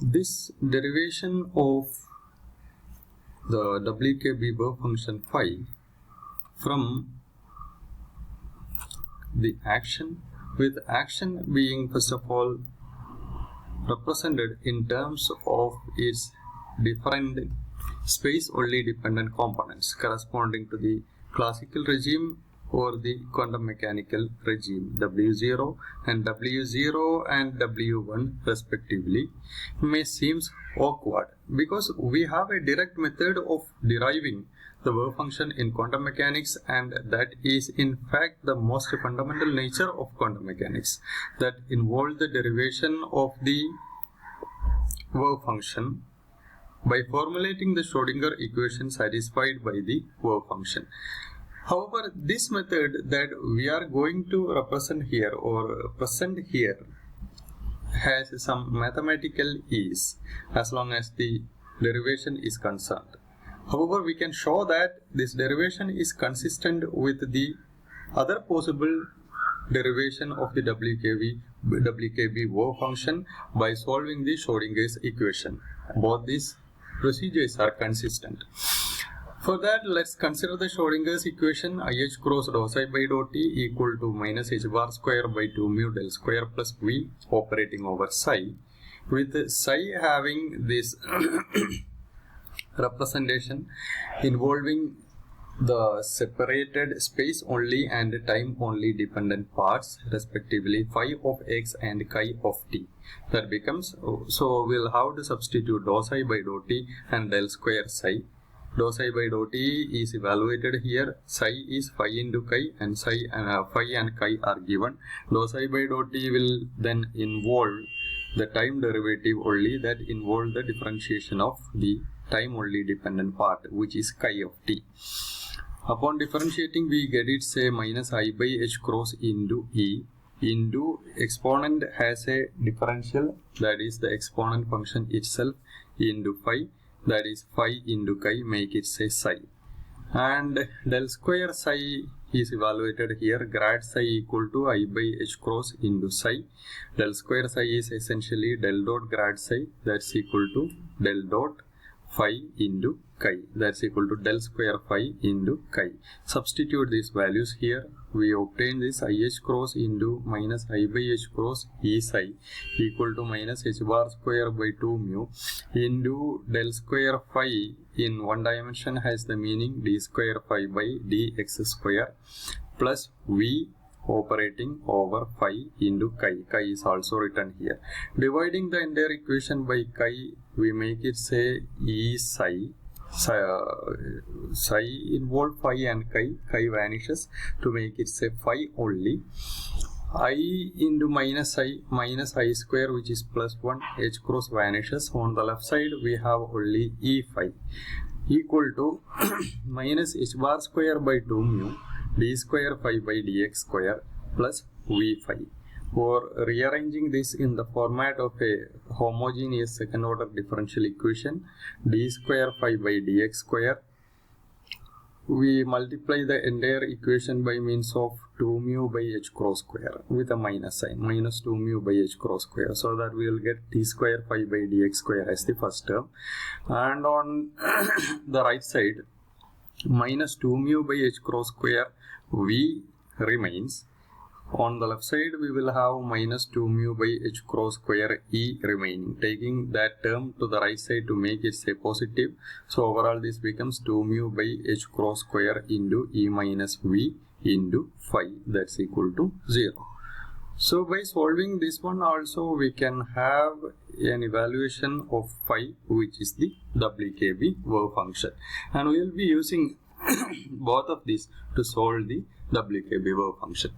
This derivation of the WKB wave function phi from the action, with action being first of all represented in terms of its different space only dependent components corresponding to the classical regime or the quantum mechanical regime, W0 and W1 respectively, may seem awkward because we have a direct method of deriving the wave function in quantum mechanics, and that is in fact the most fundamental nature of quantum mechanics, that involves the derivation of the wave function by formulating the Schrodinger equation satisfied by the wave function. However, this method that we are going to represent here or present here has some mathematical ease as long as the derivation is concerned. However, we can show that this derivation is consistent with the other possible derivation of the WKB wave function by solving the Schrodinger's equation. Both these procedures are consistent. For that, let's consider the Schrodinger's equation IH cross dou psi by dou t equal to minus h bar square by 2 mu del square plus v operating over psi, with psi having this representation involving the separated space only and time only dependent parts, respectively phi of x and chi of t. That becomes, so we'll have to substitute dou psi by dou t and del square psi. Dou psi by dou t is evaluated here. Psi is phi into chi, and phi and chi are given. Dou psi by dou t will then involve the time derivative only, that involves the differentiation of the time only dependent part, which is chi of t. Upon differentiating, we get it, say, minus I by h cross into e into exponent has a differential, that is the exponent function itself, into phi, that is phi into chi, make it say psi. And del square psi is evaluated here. Grad psi equal to I by h cross into psi. Del square psi is essentially del dot grad psi, that's equal to del dot phi into chi, that's equal to del square phi into chi. Substitute these values here. We obtain this IH cross into minus I by h cross E psi equal to minus h bar square by 2 mu into del square phi in one dimension has the meaning d square phi by dx square plus v operating over phi into chi. Chi is also written here. Dividing the entire equation by chi, we make it say E psi. Psi involve phi and chi vanishes to make it say phi only. I into minus I square, which is plus 1, h cross vanishes. On the left side we have only E phi equal to minus h bar square by 2 mu d square phi by dx square plus v phi. For rearranging this in the format of a homogeneous second order differential equation, d square phi by dx square, we multiply the entire equation by means of 2 mu by h cross square with a minus sign, minus 2 mu by h cross square, so that we will get t square phi by dx square as the first term. And on the right side, minus 2 mu by h cross square v remains. On the left side, we will have minus 2 mu by h cross square e remaining, taking that term to the right side to make it say positive. So overall this becomes 2 mu by h cross square into e minus v into phi, that's equal to 0. So by solving this one also, we can have an evaluation of phi, which is the WKB wave function, and we will be using both of these to solve the WKB wave function.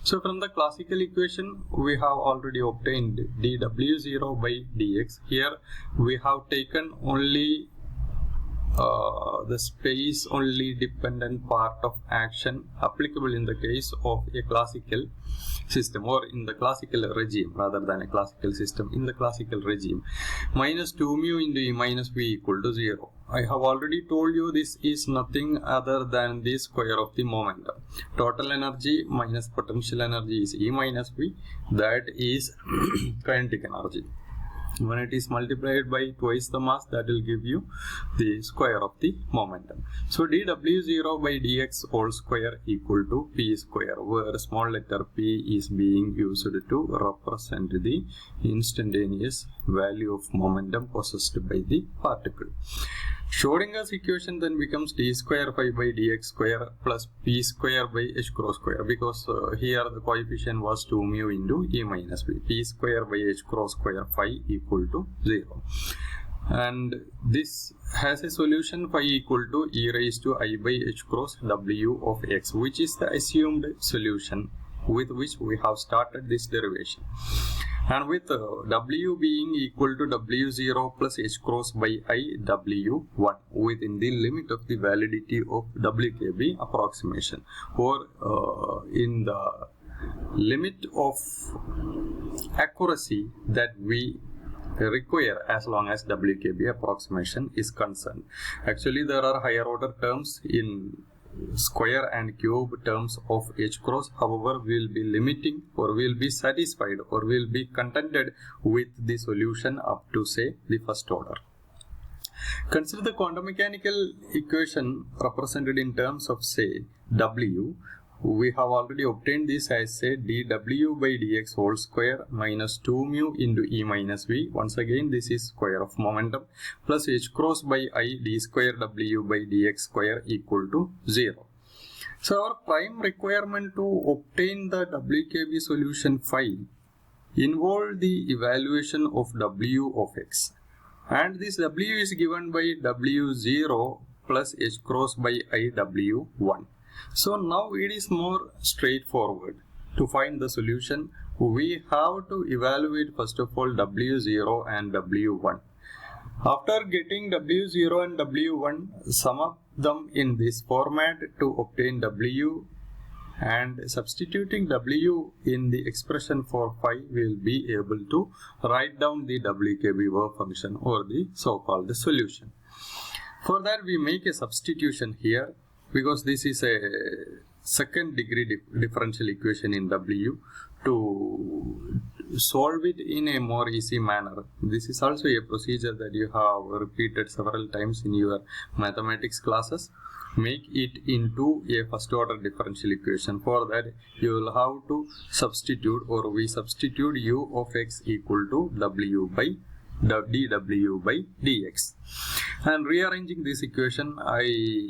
So from the classical equation, we have already obtained dw0 by dx. Here we have taken only the space only dependent part of action applicable in the case of a classical system, or in the classical regime rather than a classical system. In the classical regime, minus 2 mu into e minus v equal to 0. I have already told you this is nothing other than the square of the momentum. Total energy minus potential energy is E minus V, that is kinetic energy. When it is multiplied by twice the mass, that will give you the square of the momentum. So dw0 by dx whole square equal to p square, where small letter p is being used to represent the instantaneous value of momentum possessed by the particle. Schrodinger's equation then becomes d square phi by dx square plus p square by h cross square, because here the coefficient was 2 mu into e minus v. P square by h cross square phi equal to 0. And this has a solution phi equal to e raised to I by h cross w of x, which is the assumed solution with which we have started this derivation. And with w being equal to w0 plus h cross by I w1 within the limit of the validity of WKB approximation, or in the limit of accuracy that we require as long as WKB approximation is concerned. Actually, there are higher order terms in square and cube terms of h cross. However, we will be limiting, or we will be satisfied, or we will be contented with the solution up to, say, the first order. Consider the quantum mechanical equation represented in terms of, say, W. We have already obtained this as, say, dw by dx whole square minus 2 mu into e minus v. Once again, this is square of momentum, plus h cross by I d square w by dx square equal to 0. So our prime requirement to obtain the WKB solution phi involved the evaluation of w of x. And this w is given by w0 plus h cross by I w1. So now it is more straightforward. To find the solution, we have to evaluate first of all w0 and w1. After getting w0 and w1, sum up them in this format to obtain w, and substituting w in the expression for phi, we will be able to write down the WKB wave function, or the so-called solution. For that, we make a substitution here, because this is a second degree differential equation in W. To solve it in a more easy manner, this is also a procedure that you have repeated several times in your mathematics classes. Make it into a first order differential equation. For that, you will have to substitute, or we substitute u of x equal to w by dw by dx. And rearranging this equation, I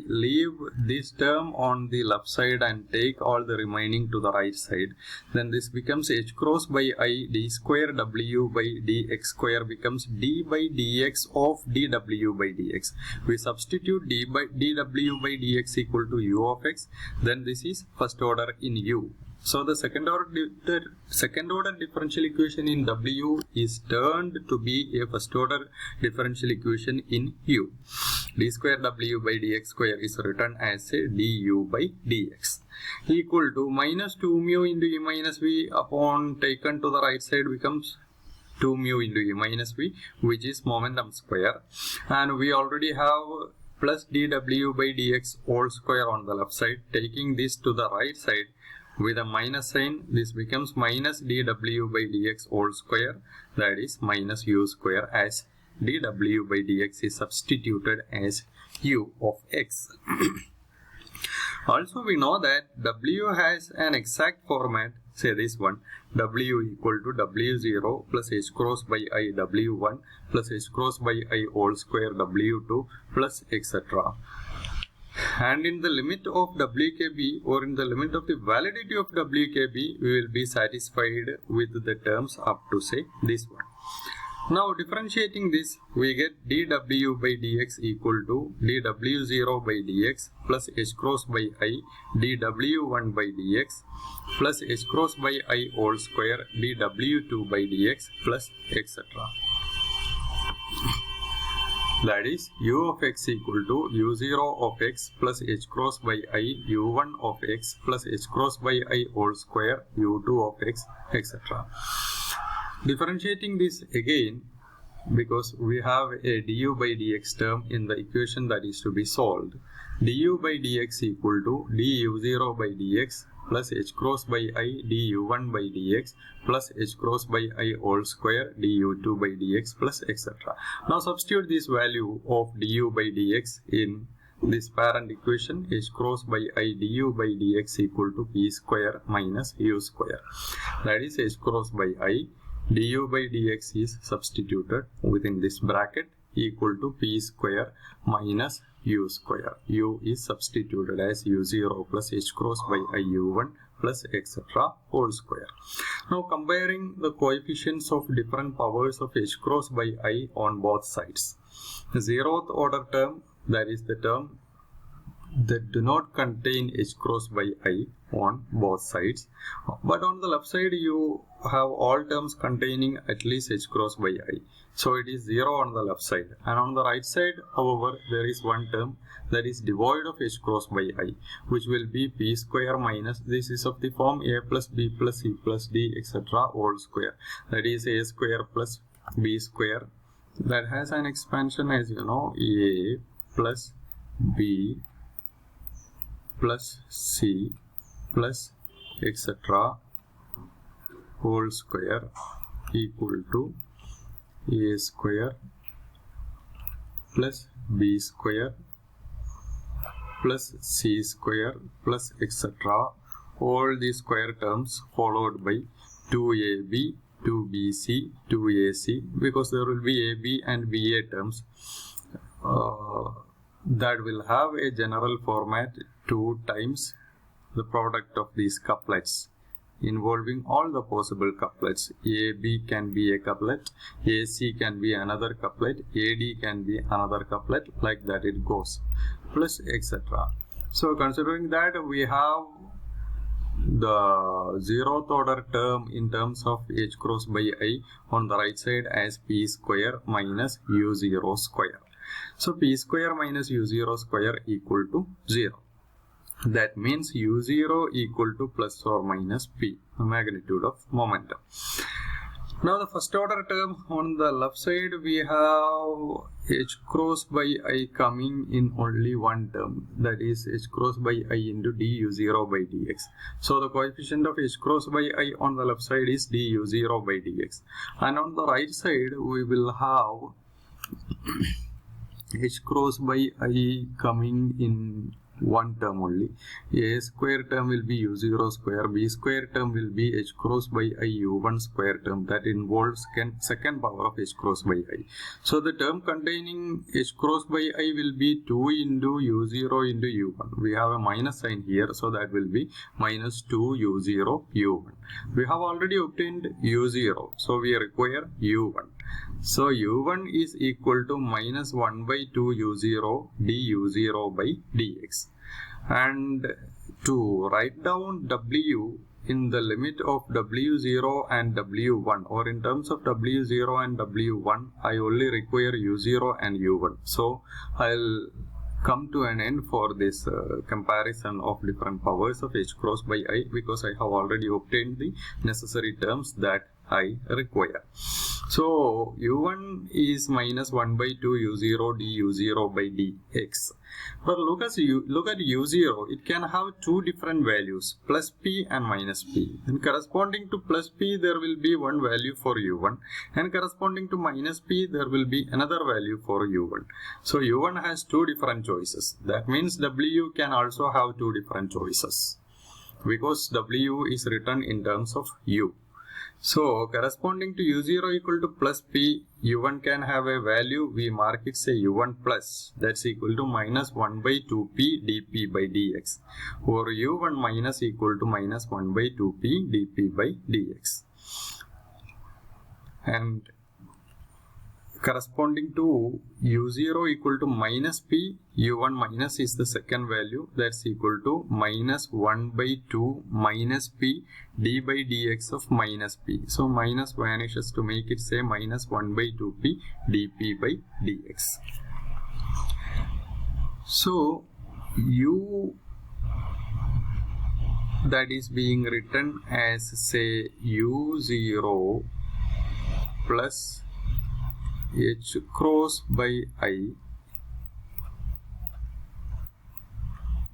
leave this term on the left side and take all the remaining to the right side. Then this becomes h cross by I d square w by dx square becomes d by dx of dw by dx. We substitute d by dw by dx equal to u of x. Then this is first order in u. So the second order differential equation in W is turned to be a first order differential equation in U. D square W by dx square is written as a du by dx equal to minus 2 mu into e minus v upon taken to the right side becomes 2 mu into e minus v, which is momentum square, and we already have plus dw by dx whole square on the left side. Taking this to the right side with a minus sign, this becomes minus dw by dx whole square, that is minus u square, as dw by dx is substituted as u of x. Also, we know that w has an exact format, say this one, w equal to w0 plus h cross by I w1 plus h cross by I whole square w2 plus etc. And in the limit of WKB, or in the limit of the validity of WKB, we will be satisfied with the terms up to, say, this one. Now differentiating this, we get dw by dx equal to dw0 by dx plus h cross by I dw1 by dx plus h cross by I whole square dw2 by dx plus etc. That is u of x equal to u0 of x plus h cross by I u1 of x plus h cross by I whole square u2 of x, etc. Differentiating this again, because we have a du by dx term in the equation that is to be solved. Du by dx equal to du0 by dx plus h cross by I du1 by dx plus h cross by I whole square du2 by dx plus etc. Now substitute this value of du by dx in this parent equation. H cross by I du by dx equal to p square minus u square. That is h cross by I du by dx is substituted within this bracket equal to p square minus u square. U is substituted as u0 plus h cross by I u1 plus etc. whole square. Now comparing the coefficients of different powers of h cross by I on both sides. The zeroth order term, that is the term that do not contain h cross by I on both sides, but on the left side you have all terms containing at least h cross by I, so it is 0 on the left side, and on the right side however there is one term that is devoid of h cross by I, which will be p square minus, this is of the form a plus b plus c plus d etc. whole square, that is a square plus b square, that has an expansion as you know, a plus b plus c plus etc. whole square equal to a square plus b square plus c square plus etc. all these square terms followed by 2ab, 2bc, 2ac, because there will be ab and ba terms that will have a general format 2 times the product of these couplets involving all the possible couplets. AB can be a couplet, AC can be another couplet, AD can be another couplet, like that it goes, plus etc. So considering that we have the zeroth order term in terms of h cross by I on the right side as p square minus u0 square. So p square minus u0 square equal to 0. That means u0 equal to plus or minus p, the magnitude of momentum. Now the first order term on the left side we have h cross by I coming in only one term, that is h cross by I into du0 by dx. So the coefficient of h cross by I on the left side is du0 by dx, and on the right side we will have h cross by I coming in one term only. A square term will be u0 square, b square term will be h cross by I u1 square term, that involves second power of h cross by I. So the term containing h cross by I will be 2 into u0 into u1. We have a minus sign here, so that will be minus 2 u0 u1. We have already obtained u0, so we require u1. So u1 is equal to minus 1 by 2 u0 du0 by dx. And to write down w in the limit of w0 and w1, or in terms of w0 and w1, I only require u0 and u1. So I'll come to an end for this comparison of different powers of h cross by I, because I have already obtained the necessary terms that I require. So u1 is minus 1 by 2 u0 du0 by dx. But look at u0, it can have two different values, plus p and minus p. And corresponding to plus p there will be one value for u1, and corresponding to minus p there will be another value for u1. So u1 has two different choices. That means w can also have two different choices, because w is written in terms of u. So corresponding to u0 equal to plus p, u1 can have a value, we mark it say u1 plus, that's equal to minus 1 by 2p dp by dx, or u1 minus equal to minus 1 by 2p dp by dx. And corresponding to u0 equal to minus p, u1 minus is the second value, that's equal to minus 1 by 2 minus p d by dx of minus p. So minus vanishes to make it say minus 1 by 2p dp by dx. So u that is being written as say u0 plus h cross by I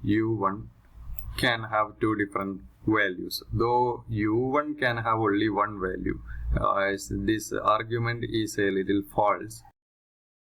u1 can have two different values, though u1 can have only one value. This argument is a little false.